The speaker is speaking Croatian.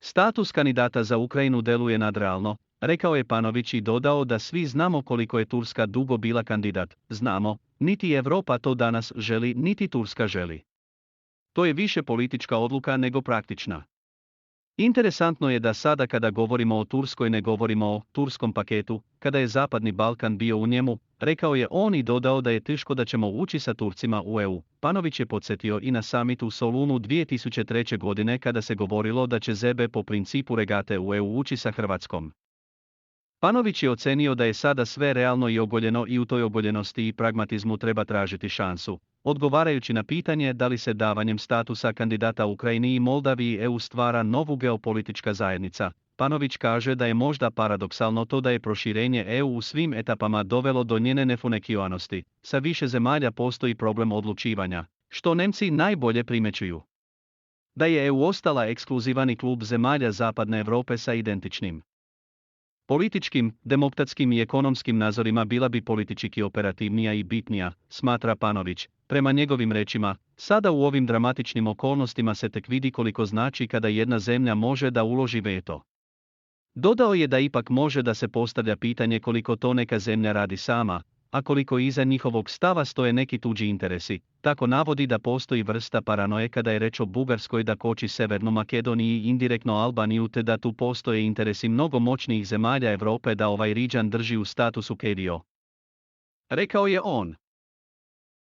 Status kandidata za Ukrajinu deluje nadrealno, rekao je Panović i dodao da svi znamo koliko je Turska dugo bila kandidat, znamo, niti Europa to danas želi niti Turska želi. To je više politička odluka nego praktična. Interesantno je da sada kada govorimo o Turskoj ne govorimo o turskom paketu, kada je Zapadni Balkan bio u njemu, rekao je on i dodao da je teško da ćemo ući sa Turcima u EU. Panović je podsjetio i na samitu u Solunu 2003. godine kada se govorilo da će ZB po principu regate u EU ući sa Hrvatskom. Panović je ocenio da je sada sve realno i ogoljeno i u toj ogoljenosti i pragmatizmu treba tražiti šansu, odgovarajući na pitanje da li se davanjem statusa kandidata Ukrajini i Moldaviji EU stvara novu geopolitička zajednica. Panović kaže da je možda paradoksalno to da je proširenje EU u svim etapama dovelo do njene nefunekiovanosti, sa više zemalja postoji problem odlučivanja, što Nemci najbolje primjećuju. Da je EU ostala ekskluzivani klub zemalja Zapadne Europe sa identičnim političkim, demokratskim i ekonomskim nazorima bila bi politički operativnija i bitnija, smatra Panović. Prema njegovim rečima, sada u ovim dramatičnim okolnostima se tek vidi koliko znači kada jedna zemlja može da uloži veto. Dodao je da ipak može da se postavlja pitanje koliko to neka zemlja radi sama, a koliko iza njihovog stava stoje neki tuđi interesi. Tako navodi da postoji vrsta paranoje kada je reč o Bugarskoj da koči Severnu Makedoniju i indirektno Albaniju te da tu postoje interesi mnogo moćnijih zemalja Europe da ovaj region drži u statusu KDO. Rekao je on.